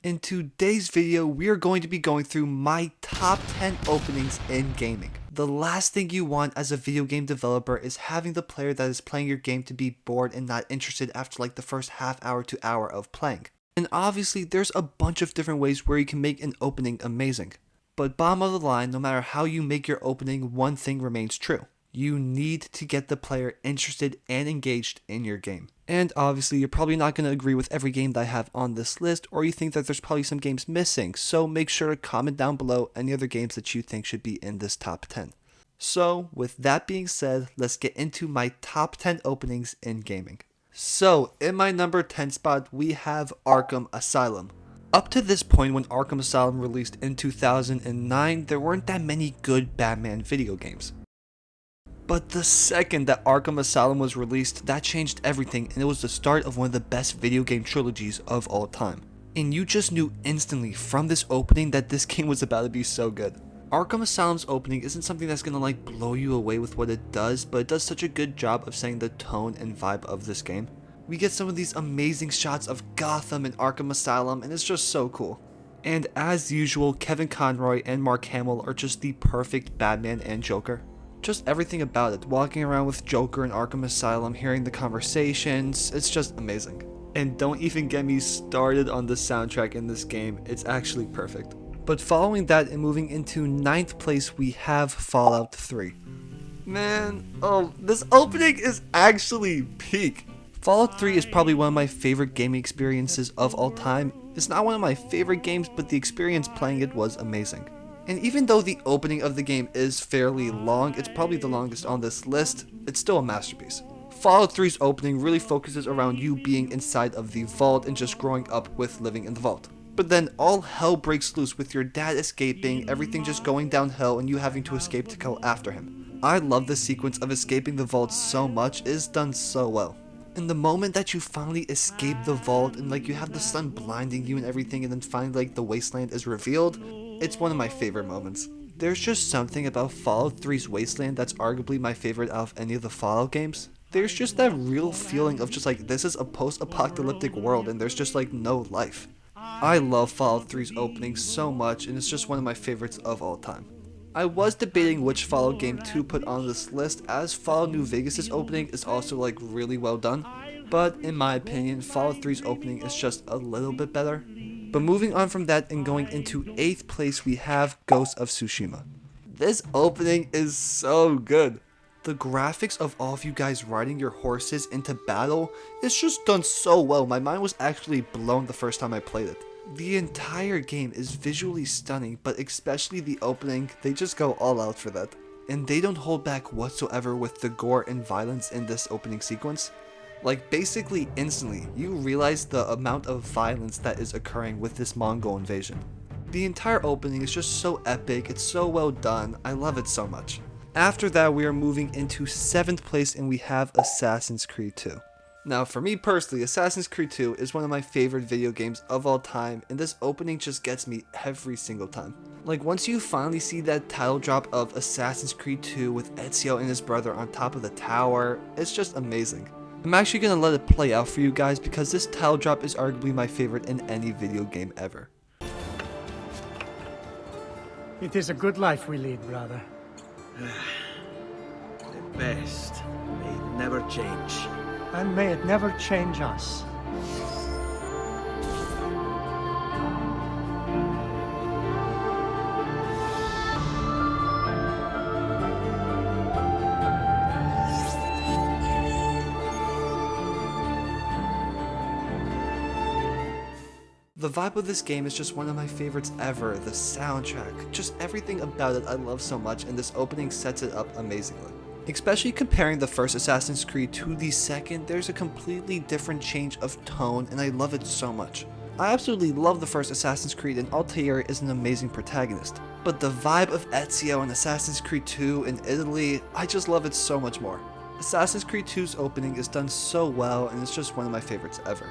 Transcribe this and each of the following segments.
In today's video, we are going to be going through my top 10 openings in gaming. The last thing you want as a video game developer is having the player that is playing your game to be bored and not interested after like the first half hour to hour of playing. And obviously there's a bunch of different ways where you can make an opening amazing. But bottom of the line, no matter how you make your opening, one thing remains true. You need to get the player interested and engaged in your game. And obviously you're probably not going to agree with every game that I have on this list, or you think that there's probably some games missing, so make sure to comment down below any other games that you think should be in this top 10. So with that being said, let's get into my top 10 openings in gaming. So in my number 10 spot we have Arkham Asylum. Up to this point, when Arkham Asylum released in 2009, there weren't that many good Batman video games. But the second that Arkham Asylum was released, that changed everything, and it was the start of one of the best video game trilogies of all time. And you just knew instantly from this opening that this game was about to be so good. Arkham Asylum's opening isn't something that's gonna like blow you away with what it does, but it does such a good job of setting the tone and vibe of this game. We get some of these amazing shots of Gotham and Arkham Asylum, and it's just so cool. And as usual, Kevin Conroy and Mark Hamill are just the perfect Batman and Joker. Just everything about it, walking around with Joker in Arkham Asylum, hearing the conversations, it's just amazing. And don't even get me started on the soundtrack in this game, it's actually perfect. But following that and moving into 9th place, we have Fallout 3. Man, this opening is actually peak. Fallout 3 is probably one of my favorite gaming experiences of all time. It's not one of my favorite games, but the experience playing it was amazing. And even though the opening of the game is fairly long, it's probably the longest on this list, it's still a masterpiece. Fallout 3's opening really focuses around you being inside of the vault and just growing up with living in the vault. But then all hell breaks loose with your dad escaping, everything just going downhill, and you having to escape to go after him. I love this sequence of escaping the vault so much, it is done so well. And the moment that you finally escape the vault and like you have the sun blinding you and everything, and then finally like the wasteland is revealed, it's one of my favorite moments. There's just something about Fallout 3's Wasteland that's arguably my favorite out of any of the Fallout games. There's just that real feeling of just like this is a post-apocalyptic world and there's just like no life. I love Fallout 3's opening so much, and it's just one of my favorites of all time. I was debating which Fallout game to put on this list, as Fallout New Vegas' opening is also like really well done, but in my opinion Fallout 3's opening is just a little bit better. But moving on from that and going into 8th place, we have Ghost of Tsushima. This opening is so good. The graphics of all of you guys riding your horses into battle is just done so well. My mind was actually blown the first time I played it. The entire game is visually stunning, but especially the opening, they just go all out for that. And they don't hold back whatsoever with the gore and violence in this opening sequence. Like basically instantly, you realize the amount of violence that is occurring with this Mongol invasion. The entire opening is just so epic, it's so well done, I love it so much. After that, we are moving into 7th place and we have Assassin's Creed 2. Now for me personally, Assassin's Creed 2 is one of my favorite video games of all time, and this opening just gets me every single time. Like once you finally see that title drop of Assassin's Creed 2 with Ezio and his brother on top of the tower, it's just amazing. I'm actually going to let it play out for you guys because this title drop is arguably my favorite in any video game ever. It is a good life we lead, brother. The best may never change. And may it never change us. The vibe of this game is just one of my favorites ever. The soundtrack, just everything about it I love so much, and this opening sets it up amazingly. Especially comparing the first Assassin's Creed to the second, there's a completely different change of tone, and I love it so much. I absolutely love the first Assassin's Creed, and Altair is an amazing protagonist. But the vibe of Ezio in Assassin's Creed 2 in Italy, I just love it so much more. Assassin's Creed 2's opening is done so well, and it's just one of my favorites ever.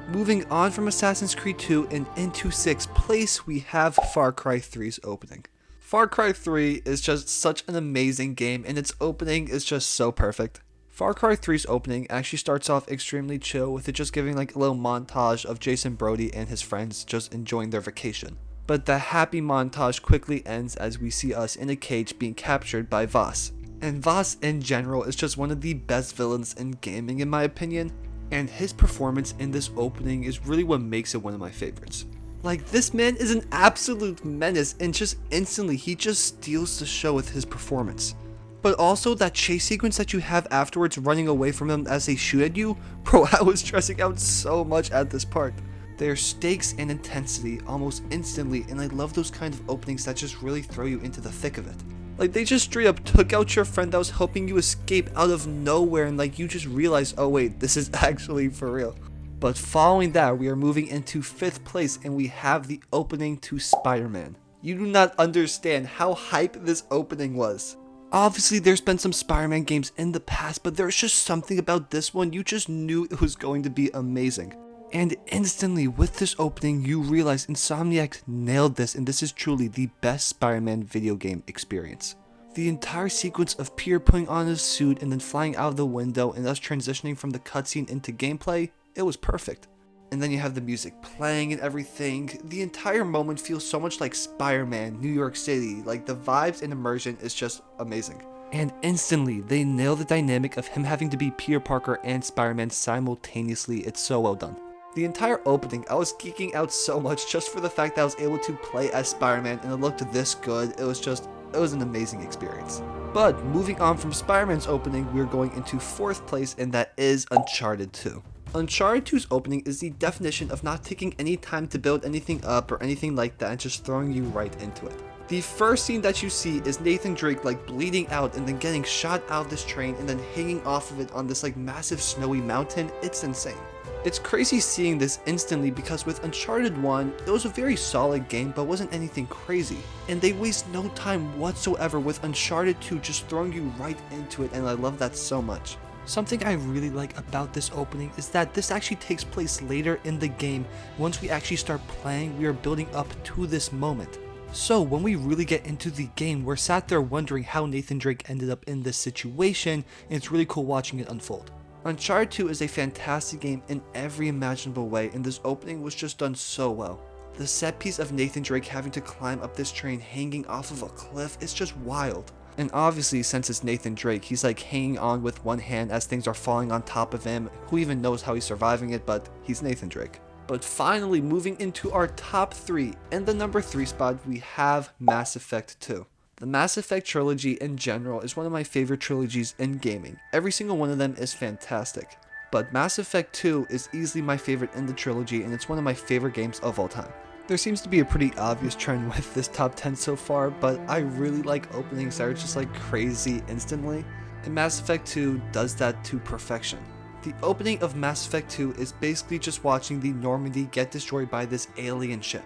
Moving on from Assassin's Creed 2 and into 6th place, we have Far Cry 3's opening. Far Cry 3 is just such an amazing game, and its opening is just so perfect. Far Cry 3's opening actually starts off extremely chill, with it just giving like a little montage of Jason Brody and his friends just enjoying their vacation. But the happy montage quickly ends as we see us in a cage being captured by Voss. And Voss in general is just one of the best villains in gaming in my opinion, and his performance in this opening is really what makes it one of my favorites. Like, this man is an absolute menace, and just instantly he just steals the show with his performance. But also that chase sequence that you have afterwards running away from them as they shoot at you, bro, I was stressing out so much at this part. There's stakes and intensity almost instantly, and I love those kind of openings that just really throw you into the thick of it. Like, they just straight up took out your friend that was helping you escape out of nowhere, and like you just realize, oh wait, this is actually for real. But following that, we are moving into 5th place, and we have the opening to Spider-Man. You do not understand how hype this opening was. Obviously, there's been some Spider-Man games in the past, but there's just something about this one, you just knew it was going to be amazing. And instantly, with this opening, you realize Insomniac nailed this, and this is truly the best Spider-Man video game experience. The entire sequence of Peter putting on his suit and then flying out of the window and us transitioning from the cutscene into gameplay, it was perfect. And then you have the music playing and everything. The entire moment feels so much like Spider-Man, New York City. Like, the vibes and immersion is just amazing. And instantly, they nail the dynamic of him having to be Peter Parker and Spider-Man simultaneously. It's so well done. The entire opening, I was geeking out so much just for the fact that I was able to play as Spider-Man and it looked this good. It was an amazing experience. But moving on from Spider-Man's opening, we're going into 4th place, and that is Uncharted 2. Uncharted 2's opening is the definition of not taking any time to build anything up or anything like that and just throwing you right into it. The first scene that you see is Nathan Drake like bleeding out and then getting shot out of this train and then hanging off of it on this like massive snowy mountain. It's insane. It's crazy seeing this instantly because with Uncharted 1, it was a very solid game but wasn't anything crazy. And they waste no time whatsoever with Uncharted 2 just throwing you right into it, and I love that so much. Something I really like about this opening is that this actually takes place later in the game. Once we actually start playing, we are building up to this moment. So when we really get into the game, we're sat there wondering how Nathan Drake ended up in this situation, and it's really cool watching it unfold. Uncharted 2 is a fantastic game in every imaginable way, and this opening was just done so well. The set piece of Nathan Drake having to climb up this train hanging off of a cliff is just wild. And obviously, since it's Nathan Drake, he's like hanging on with one hand as things are falling on top of him. Who even knows how he's surviving it, but he's Nathan Drake. But finally, moving into our top 3, in the number 3 spot, we have Mass Effect 2. The Mass Effect trilogy in general is one of my favorite trilogies in gaming. Every single one of them is fantastic. But Mass Effect 2 is easily my favorite in the trilogy, and it's one of my favorite games of all time. There seems to be a pretty obvious trend with this top 10 so far, but I really like openings that are just like crazy instantly, and Mass Effect 2 does that to perfection. The opening of Mass Effect 2 is basically just watching the Normandy get destroyed by this alien ship.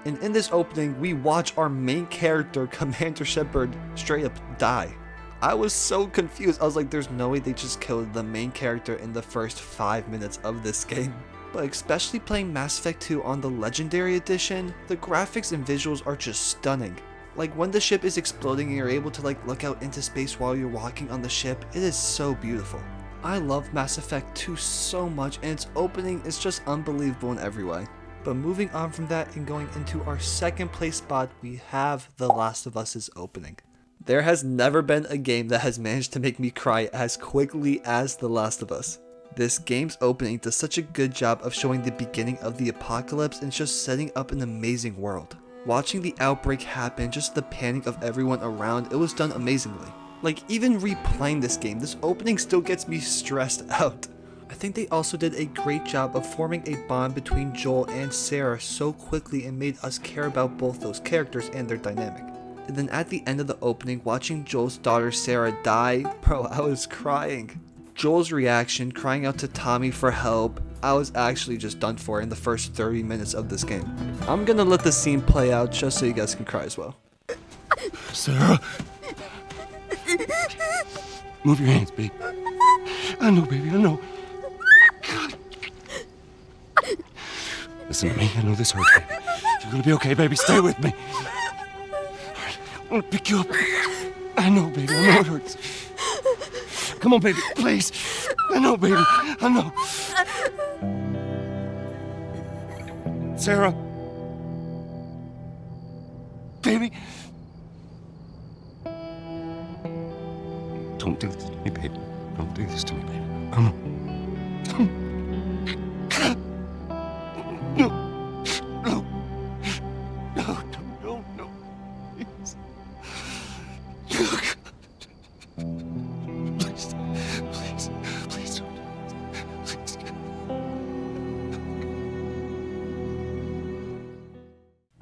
And in this opening, we watch our main character, Commander Shepard, straight up die. I was so confused. I was like, there's no way they just killed the main character in the first 5 minutes of this game. But especially playing Mass Effect 2 on the Legendary Edition, the graphics and visuals are just stunning. Like when the ship is exploding and you're able to like look out into space while you're walking on the ship, it is so beautiful. I love Mass Effect 2 so much, and its opening is just unbelievable in every way. But moving on from that and going into our 2nd place spot, we have The Last of Us's opening. There has never been a game that has managed to make me cry as quickly as The Last of Us. This game's opening does such a good job of showing the beginning of the apocalypse and just setting up an amazing world. Watching the outbreak happen, just the panic of everyone around, it was done amazingly. Like, even replaying this game, this opening still gets me stressed out. I think they also did a great job of forming a bond between Joel and Sarah so quickly and made us care about both those characters and their dynamic. And then at the end of the opening, watching Joel's daughter Sarah die, bro, I was crying. Joel's reaction, crying out to Tommy for help, I was actually just done for in the first 30 minutes of this game. I'm gonna let the scene play out just so you guys can cry as well. Sarah! Move your hands, babe. I know, baby, I know. God. Listen to me, I know this hurts, baby. You're gonna be okay, baby, stay with me. All right, I'm gonna pick you up. I know, baby, I know it hurts. Come on, baby, please. I know, baby. I know. Sarah. Baby. Don't do this to me, baby. Don't do this to me, baby. Come on. No. No. No, no, no, please. Please, please, please don't. Please.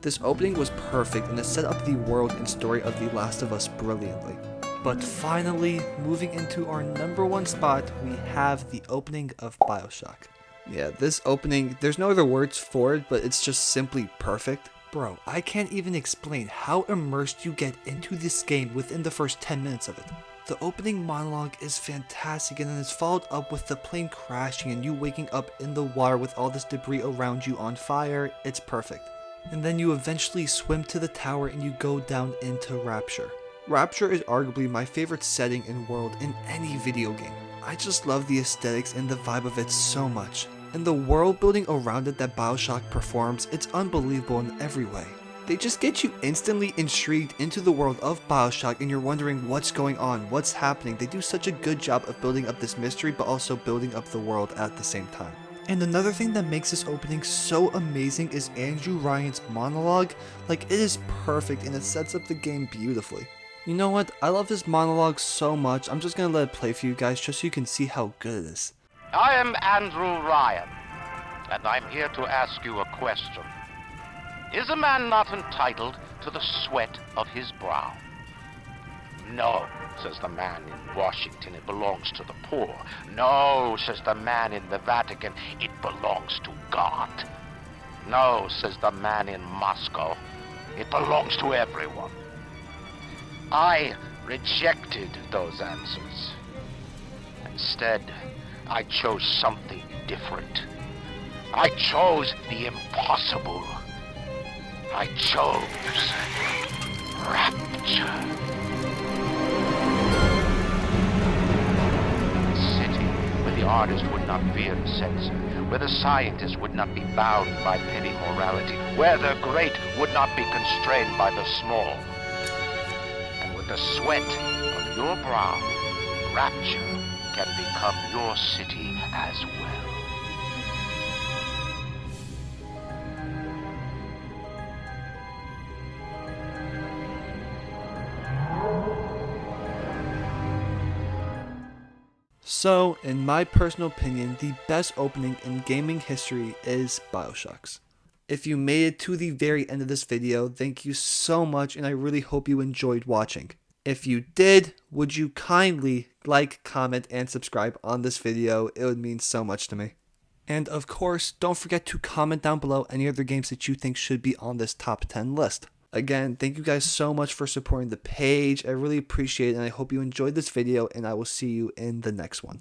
This opening was perfect and it set up the world and story of The Last of Us brilliantly. But finally, moving into our #1 spot, we have the opening of Bioshock. Yeah, this opening, there's no other words for it, but it's just simply perfect. Bro, I can't even explain how immersed you get into this game within the first 10 minutes of it. The opening monologue is fantastic, and then it's followed up with the plane crashing and you waking up in the water with all this debris around you on fire. It's perfect. And then you eventually swim to the tower and you go down into Rapture. Rapture is arguably my favorite setting and world in any video game. I just love the aesthetics and the vibe of it so much. And the world building around it that Bioshock performs, it's unbelievable in every way. They just get you instantly intrigued into the world of Bioshock and you're wondering what's going on, what's happening. They do such a good job of building up this mystery but also building up the world at the same time. And another thing that makes this opening so amazing is Andrew Ryan's monologue. Like, it is perfect and it sets up the game beautifully. You know what? I love his monologue so much, I'm just gonna let it play for you guys just so you can see how good it is. I am Andrew Ryan, and I'm here to ask you a question. Is a man not entitled to the sweat of his brow? No, says the man in Washington, it belongs to the poor. No, says the man in the Vatican, it belongs to God. No, says the man in Moscow, it belongs to everyone. I rejected those answers. Instead, I chose something different. I chose the impossible. I chose rapture. A city where the artist would not fear the censor, where the scientist would not be bound by petty morality, where the great would not be constrained by the small. And with the sweat of your brow, rapture can become your city as well. So, in my personal opinion, the best opening in gaming history is Bioshock's. If you made it to the very end of this video, thank you so much and I really hope you enjoyed watching. If you did, would you kindly like, comment, and subscribe on this video? It would mean so much to me. And of course, don't forget to comment down below any other games that you think should be on this top 10 list. Again, thank you guys so much for supporting the page. I really appreciate it and I hope you enjoyed this video and I will see you in the next one.